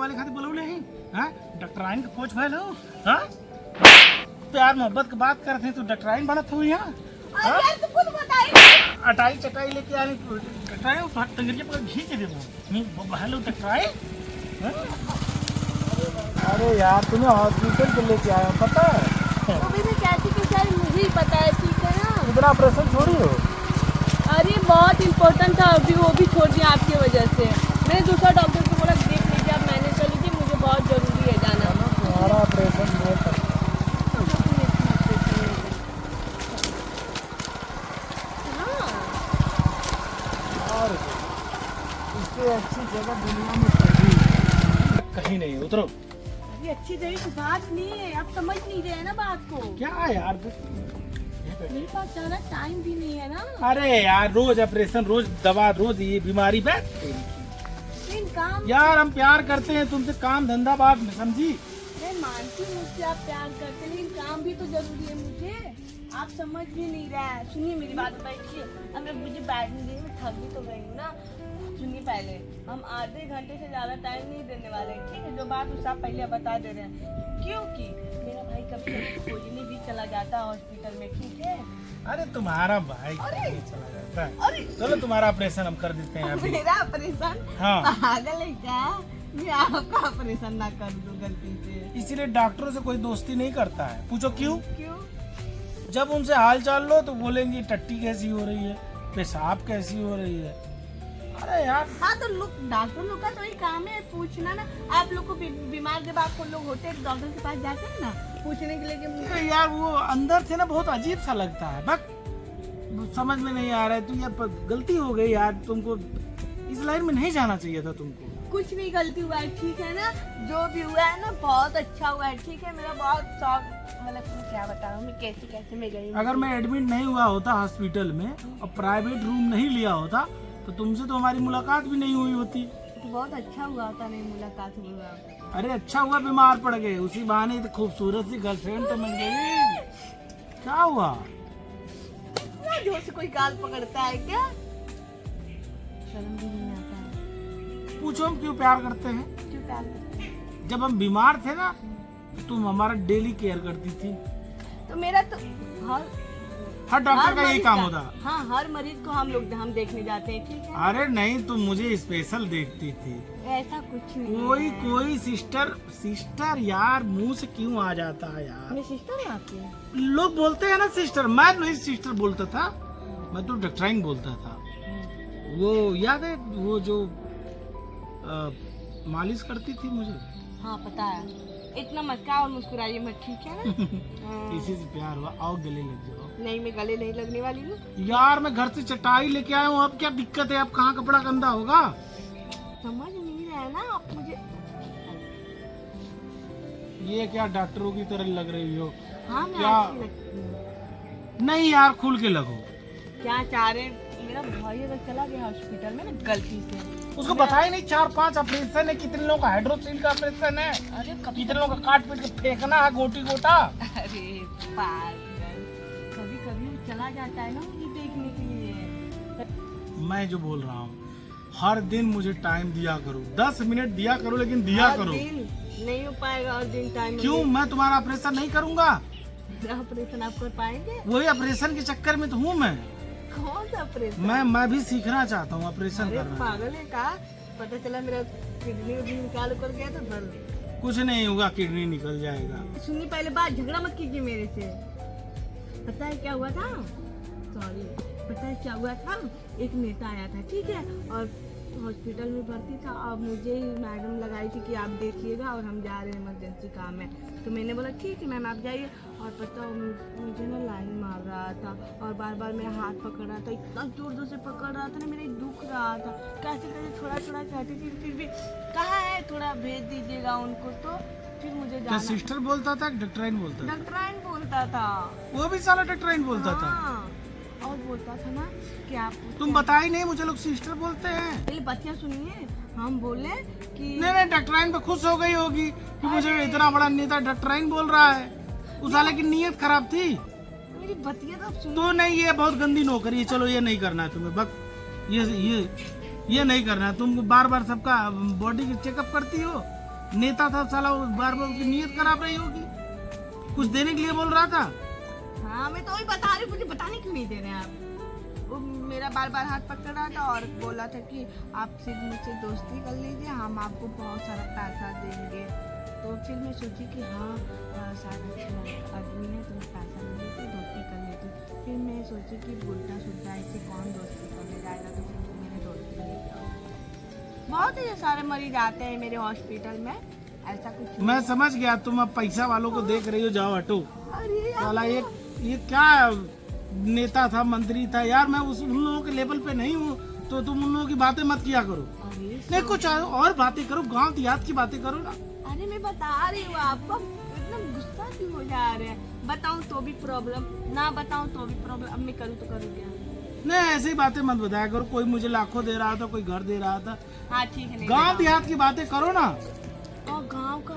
वाले खातिर बोलौले हैं? हाँ, डॉक्टराइन के खोज भइल हो? हाँ, प्यार मोहब्बत की बात करते हैं तो डॉक्टराइन बनत हुई यहाँ? अटाई चटाई लेके आने डॉक्टराइन टंगरिया पर घींच दे वो हेलो डॉक्टराइन। अरे यार तुम्हें हॉस्पिटल पे लेके आया पता है? तो भी कैसी कैसे मुझे ही पता है, ठीक है ना। इतना ऑपरेशन छोड़ी हो? अरे बहुत इम्पोर्टेंट था, अभी वो भी छोड़ दिया आपकी वजह से। मैंने दूसरा डॉक्टर को बोला देख लीजिए, आप मैनेज कर लीजिए, मुझे बहुत जरूरी है जाना। तुम्हारा ऑपरेशन बहुत और इससे अच्छी जगह दुनिया में कहीं नहीं। उतरो। अभी अच्छी जगह की बात नहीं है, आप समझ नहीं रहे हैं ना बात को। क्या यार मेरे पास ज्यादा टाइम भी नहीं है ना। अरे यार रोज ऑपरेशन, रोज दवा, रोज ये बीमारी बैठ लेकिन काम यार हम प्यार करते हैं तुमसे, काम धंधा बात में समझी। मैं मानती हूँ मुझसे आप प्यार करते हैं, लेकिन काम भी तो जरूरी है मुझे। आप समझ भी नहीं रहा है। सुनिए मेरी बात, बैठिए। अब मैं मुझे बैठने दी, मैं थक भी तो गई हूँ ना। सुनिए पहले, हम आधे घंटे से ज्यादा टाइम नहीं देने वाले हैं, ठीक है? जो बात उसे आप पहले बता दे रहे हैं, क्योंकि मेरा भाई कभी कभी खोजने भी चला जाता है हॉस्पिटल में, ठीक है? अरे तुम्हारा भाई कहीं चला जाता है। अरे चलो तुम्हारा ऑपरेशन हम कर देते हैं अभी। मेरा ऑपरेशन? हाँ। पागल है क्या? मैं आपका ऑपरेशन ना कर दूं गलती से। इसीलिए डॉक्टरों से कोई दोस्ती नहीं करता है। पूछो क्यों? क्यों? जब उनसे हाल चाल लो तो बोलेंगे टट्टी कैसी हो रही है, पेशाब कैसी हो रही है। अरे यार हाँ तो लोग, डॉक्टर लोग का तो यही काम है पूछना ना। आप लोग को बीमार जब आपको लोग होते हैं डॉक्टर के पास जाते हैं ना पूछने के लिए कि अरे यार वो अंदर से ना बहुत अजीब सा लगता है। बस समझ में नहीं आ रहा है। तू यार गलती हो गई यार, तुमको इस लाइन में नहीं जाना चाहिए था तुमको। कुछ नहीं गलती हुआ है, ठीक है ना? जो भी हुआ है ना बहुत अच्छा हुआ है, ठीक है? मेरा बहुत शौक, मतलब तुम क्या बताऊँ मैं कैसे कैसे मैं गई। अगर मैं एडमिट नहीं हुआ होता हॉस्पिटल में और प्राइवेट रूम नहीं लिया होता तो तुमसे तो हमारी मुलाकात भी नहीं हुई होती। तो बहुत अच्छा हुआ होता, नहीं मुलाकात हुई हुआ होता। अरे अच्छा हुआ बीमार पड़ गए, उसी बहाने तो खूबसूरत सी गर्लफ्रेंड तो मिल गई। क्या हुआ? इतना जोर से कोई गाल पकड़ता है क्या? शर्म भी नहीं आता है। पूछो हम क्यों प्यार करते हैं? क्यों प्यार करते हैं? जब हम बीमार थे ना तो तुम हमारा डेली केयर करती थी। तो मेरा तो हर डॉक्टर का यही मरीज काम होता। हाँ, हर मरीज को हम देखने जाते हैं, ठीक है? अरे नहीं, तुम मुझे स्पेशल देखती थी। ऐसा कुछ नहीं कोई है। कोई सिस्टर यार मुंह से क्यों आ जाता है यार? मैं सिस्टर हूँ आपकी? लोग बोलते हैं ना सिस्टर, मैं नहीं सिस्टर बोलता था, मैं तो डॉक्टराइन बोलता था। वो याद है वो जो मालिश करती थी मुझे? हाँ पता है। इतना मस्का और मुस्कुराइए मत, ठीक है ना? इसी से प्यार हुआ। आओ गले लग जाओ। नहीं, मैं गले नहीं लगने वाली हूँ। यार मैं घर से चटाई लेके आया हूँ, अब क्या दिक्कत है? अब कहाँ कपड़ा गंदा होगा? समझ नहीं रहे ना आप मुझे। ये क्या डॉक्टरों की तरह लग रही हो? हाँ मैं क्या? अच्छी लगती हूँ। नहीं यार खुल के लगो। क्या चाह रहे? मेरा भाई अगर चला गया हॉस्पिटल में ना गलती से, उसको बताया नहीं 4-5 ऑपरेशन है, कितने लोगों का हाइड्रोसील का ऑपरेशन है, अरे कितने लोगों का काट पीट के फेंकना है गोटी गोटा। अरे पागल, कभी कभी वो चला जाता है ना मुझे देखने के लिए। मैं जो बोल रहा हूँ हर दिन मुझे टाइम दिया करो, 10 मिनट दिया करो, लेकिन दिया हर करो। दिन नहीं हो पाएगा, और दिन टाइम क्यों? मैं तुम्हारा ऑपरेशन नहीं करूंगा? ऑपरेशन आप कर पाएंगे? वही ऑपरेशन के चक्कर में तो हूँ मैं। कौन सा ऑपरेशन? मैं भी सीखना चाहता हूँ ऑपरेशन अरे करना। पागल है का? पता चला मेरा किडनी उडनी निकाल कर गया तो भर ले। कुछ नहीं होगा, किडनी निकल जाएगा। सुनिए पहले बात, झगड़ा मत कीजिए मेरे से। पता है क्या हुआ था? सॉरी, पता है क्या हुआ था? एक नेता आया था, ठीक है, और हॉस्पिटल में भर्ती था। अब मुझे मैडम लगाई थी कि आप देखिएगा और हम जा रहे हैं, इमरजेंसी काम है। तो मैंने बोला ठीक है मैम आप जाइए। और पता मुझे ना लाइन मार रहा था और बार बार मेरा हाथ पकड़ रहा था, इतना जोर जोर से पकड़ रहा था ना, मेरा दुख रहा था। कैसे कैसे थोड़ा थोड़ा कहती थी, फिर भी कहाँ है, थोड़ा भेज दीजिएगा उनको। तो फिर मुझे क्या जाना। सिस्टर बोलता था डॉक्टराइन बोलता था? डॉक्टराइन बोलता था। वो भी साला डॉक्टराइन बोलता था। हाँ, और बोलता था ना कि आप तुम बता ही नहीं, मुझे लोग सिस्टर बोलते हैं। पहले बच्चियाँ सुनिए, हम बोले कि नहीं डॉक्टराइन पे खुश हो गई होगी कि मुझे इतना बड़ा नेता डॉक्टराइन बोल रहा है। उस साले की नीयत खराब थी। मेरी बतिया तो सुन। तो नहीं, ये बहुत गंदी नौकरी है। चलो ये नहीं करना है तुम्हें, बस ये नहीं करना है। तुम बार बार सबका बॉडी चेकअप करती हो, नेता था साला, वो बार बार उसकी नीयत खराब रही होगी, कुछ देने के लिए बोल रहा था। हाँ मैं तो वही बता रही हूँ, मुझे बताने क्यों नहीं दे रहे हैं आप? वो मेरा बार बार हाथ पकड़ रहा था और बोला था कि आप सिर्फ मुझसे दोस्ती कर लीजिए, हम आपको बहुत सारा पैसा देंगे। तो फिर मैं सोची कि हाँ शायद अच्छा आदमी है तो मैं पैसा ले लेती, दोस्ती कर लेती। फिर मैं सोची कि बुढ़ा सुड्ढा इससे कौन दोस्ती करने जाएगा, तो फिर मैंने दोस्ती ले लिया। बहुत ही सारे मरीज आते हैं मेरे हॉस्पिटल में, ऐसा कुछ मैं समझ गया, तुम अब पैसा वालों को देख रही हो, जाओ हटो। अरे साला ये क्या नेता था, मंत्री था यार, मैं उन लोगों के लेवल पे नहीं हूँ, तो तुम उन लोगों की बातें मत किया करो। नहीं कुछ और बातें करो, गांव देहात की बातें करो ना। अरे मैं बता रही हूँ आपको, एकदम गुस्सा क्यों हो जा रहे हैं? बताऊँ तो भी प्रॉब्लम, ना बताऊँ तो भी प्रॉब्लम, अब मैं करूँ तो करूँ क्या? नहीं ऐसी बातें मत बताया करो, कोई मुझे लाखों दे रहा था, कोई घर दे रहा था। हाँ ठीक है, गांव देहात की बातें करो ना। और गांव का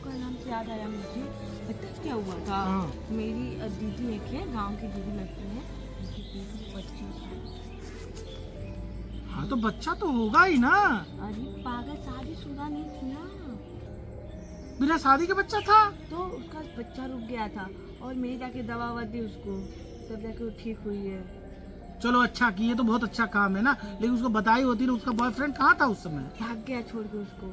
नाम से याद आया मुझे, पता है क्या हुआ था? हाँ। मेरी दीदी एक है, गांव की दीदी लगती है, उसके पेट में बच्चा था। हाँ तो बच्चा तो होगा ही ना। अरे पागल, शादीशुदा नहीं थी ना, बिना शादी के बच्चा था। तो उसका बच्चा रुक गया था और मैं जाके दवा ववा दी उसको, तब जाके वो ठीक हुई है। चलो अच्छा की, ये तो बहुत अच्छा काम है ना, लेकिन उसको बताई होती ना, उसका बॉयफ्रेंड कहाँ था उस समय? भाग गया छोड़ के उसको।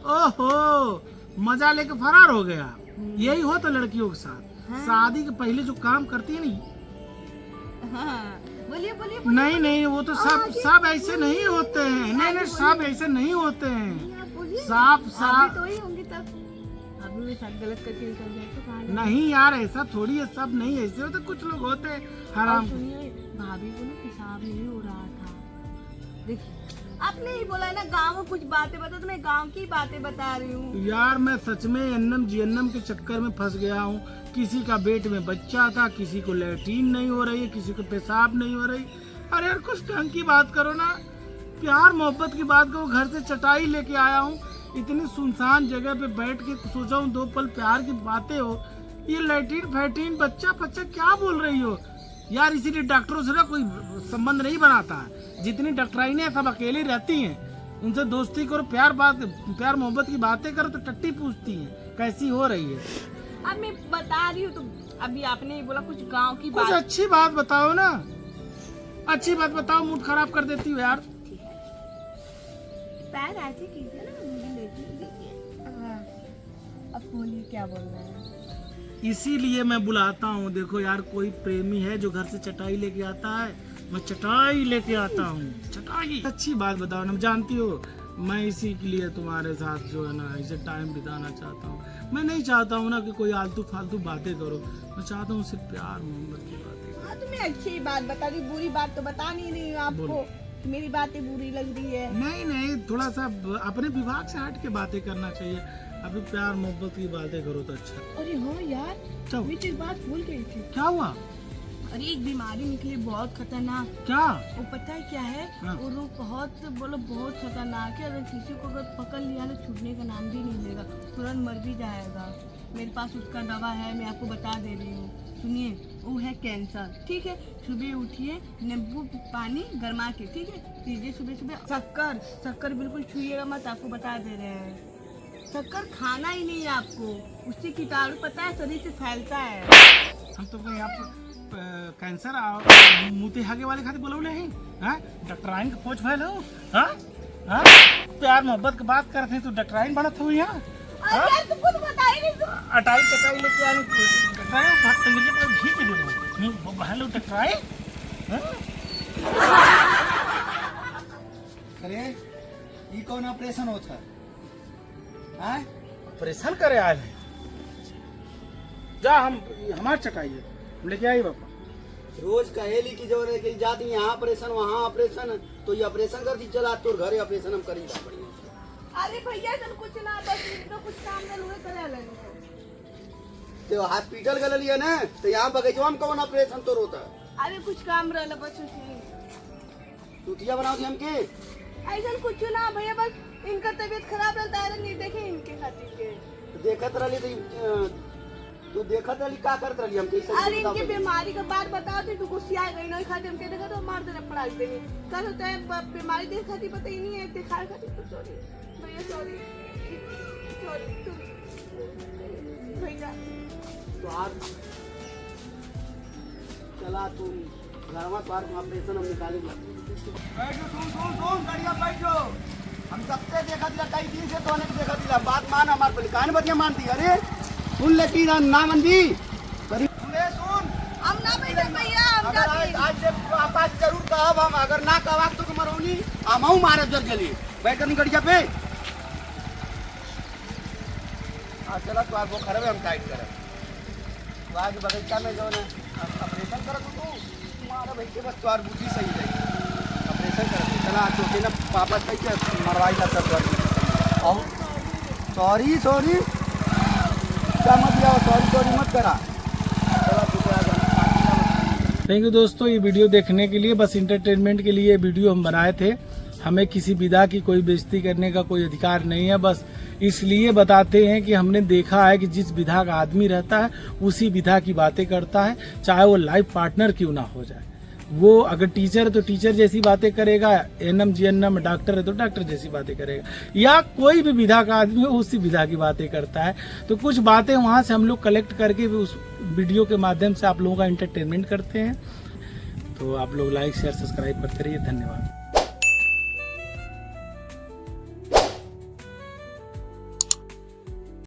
ओहो, मजा लेके फरार हो गया। यही हो तो लड़कियों के साथ, हाँ। शादी के पहले जो काम करती है नहीं। हाँ बोलिए बोलिए। नहीं नहीं, वो तो सब ऐसे नहीं होते हैं। नहीं सब ऐसे नहीं होते हैं। साफ साफ तो ही होंगे तब, अभी भी साथ गलत करके निकल जाए तो कहाँ जाए? नहीं यार, ऐसा थोड़ी है, सब नहीं ऐसे होते, कुछ लोग होते हैं हराम। सुनिए, भाभी को ना पेशाब नहीं हो रहा था। देखिए आपने ही बोला है ना गांव में कुछ बातें बता, तो मैं गांव की बातें बता रही हूँ। यार मैं सच में एनम जीएनएम के चक्कर में फंस गया हूँ। किसी का पेट में बच्चा था, किसी को लैट्रीन नहीं हो रही, किसी को पेशाब नहीं हो रही। अरे यार कुछ ढंग की बात करो ना, प्यार मोहब्बत की बात करो। घर से चटाई लेके आया हूँ, इतनी सुनसान जगह पे बैठ के सोचा हूँ 2 पल प्यार की बातें हो, ये लैट्रीन फैट्रीन बच्चा क्या बोल रही हो यार? इसीलिए डॉक्टरों से ना कोई संबंध नहीं बनाता है। जितनी डॉक्टराइनें सब अकेली रहती हैं, उनसे दोस्ती करो, प्यार मोहब्बत की बातें करो तो टट्टी पूछती हैं कैसी हो रही है। अब मैं बता रही हूँ, तो अभी आपने ही बोला कुछ गांव की कुछ बात। अच्छी बात बताओ ना, अच्छी बात बताओ, मूड खराब कर देती हो यार। पैर ऐसे कीजिए ना, मुझे लेके। हाँ अब बोलिए क्या बोलना है? इसीलिए मैं बुलाता हूँ। देखो यार, कोई प्रेमी है जो घर से चटाई लेके आता है, मैं चटाई लेके आता हूँ। चटाई अच्छी बात बताओ ना, जानती हो मैं इसी के लिए तुम्हारे साथ जो है ना ऐसे टाइम बिताना चाहता हूँ। मैं नहीं चाहता हूँ ना कि कोई आलतू फालतू बातें करो, मैं चाहता हूँ सिर्फ प्यार मोहब्बत की बातें। हाँ तुम्हें अच्छी बात बता दी, बुरी बात तो बता नहीं रही हूँ आपको, मेरी बातें बुरी लग रही है। नहीं थोड़ा सा अपने विभाग से हट के बातें करना चाहिए। अभी प्यार मोहब्बत की बातें करो तो अच्छा। अरे हाँ यार, क्या मैं तो एक बात भूल गई थी। क्या हुआ? अरे एक बीमारी निकली बहुत खतरनाक। क्या? वो पता है क्या है? हाँ। वो लोग बहुत खतरनाक है। अगर किसी को अगर पकड़ लिया ना, छूटने का नाम भी नहीं लेगा, तुरंत मर भी जाएगा। मेरे पास उसका दवा है, मैं आपको बता दे रही हूँ, सुनिए। वो है कैंसर, ठीक है? सुबह उठिए, नींबू पानी गरमा के, ठीक है, पीजिए सुबह सुबह। शक्कर बिल्कुल छुइएगा मत, आपको बता दे रहे हैं। शक्कर खाना ही नहीं है आपको, उससे कीटाणु पता है शरीर से फैलता है। हम तो यहाँ पर कैंसर मुँह हागे वाले खाते बोलौले हैं, हाँ? डॉक्टराइन के खोज फैल हो, हाँ? हाँ? प्यार मोहब्बत की बात करते हैं तो डॉक्टराइन बनत हो यहाँ। तुम कुछ बता ही नहीं। अटाई चटाई लेके आने डॉक्टराइन तंगड़िया पर घींच दे वो बहलो डॉक्टराइन। अरे ये कौन ऑपरेशन होता है? ऑपरेशन करे आए हैं, जा हम हमार चटाइए लेके आई बापा। रोज कहेली की जो रे कि जाती यहाँ ऑपरेशन वहाँ ऑपरेशन, तो ये ऑपरेशन करती चला तोर घरे ऑपरेशन हम करीदा बढ़िया से। अरे भैया तुम कुछ ना, बस इनको कुछ काम न हुए करे लेंगे। तो हॉस्पिटल गल लिया ना, तो यहाँ बगीचवा में कौन ऑपरेशन तो होता है? अरे कुछ काम रहला बस उसमें। टूटिया बनाओ थी हमके? ऐसा कुछ ना भैया, बस इनका तबीयत खराब रहता है, नहीं देखे इनके खातिर के। तो देखत रही तो देखत रही का करत रही हमके? अरे इनकी बीमारी का बात बताओ तो गुस्सा आ गई, नहीं खाते हमके देखा तो मार देना पड़ा देंगे। कल होता है बीमारी देख खाती पता ही नहीं है, दिखा खाती तो सॉरी भैया, सॉरी भैया तो आज चला तुम घर में पार्क में ऑपरेशन हम निकालेंगे। बैठो सुन गाड़िया बैठो। हम सबसे देखा दिला कई दिन से तो अनेक देखा दिला बात मान हमारे पहले कान बतिया मानती अरे सुन लेकिन ना मंदी करीब सुन हम ना बैठे भैया हम अगर आज से पापा जरूर कहब हम अगर ना कहब तो मरौनी हमहू मारे जर चली बैठ कर गड़िया पे चला तो आपको खराब हम टाइट करब तो आज बगीचा में जो ना ऑपरेशन कर तू तुम्हारा भाई के बस तुम्हारी बुद्धि सही रही ऑपरेशन कर चला छोटे ना पापा कैसे मरवाई ला सब और सॉरी सॉरी क्या मत जाओ सॉरी मत करा। थैंक यू दोस्तों, ये वीडियो देखने के लिए, बस इंटरटेनमेंट के लिए ये वीडियो हम बनाए थे। हमें किसी विधा की कोई बेइज्जती करने का कोई अधिकार नहीं है, बस इसलिए बताते हैं कि हमने देखा है कि जिस विधा का आदमी रहता है उसी विधा की बातें करता है, चाहे वो लाइफ पार्टनर क्यों ना हो जाए। वो अगर टीचर है तो टीचर जैसी बातें करेगा, एनएम जीएनएम डॉक्टर है तो डॉक्टर जैसी बातें करेगा, या कोई भी विधा का आदमी हो उसी विधा की बातें करता है। तो कुछ बातें वहां से हम लोग कलेक्ट करके उस वीडियो के माध्यम से आप लोगों का एंटरटेनमेंट करते हैं। तो आप लोग लाइक शेयर सब्सक्राइब करते रहिए। धन्यवाद।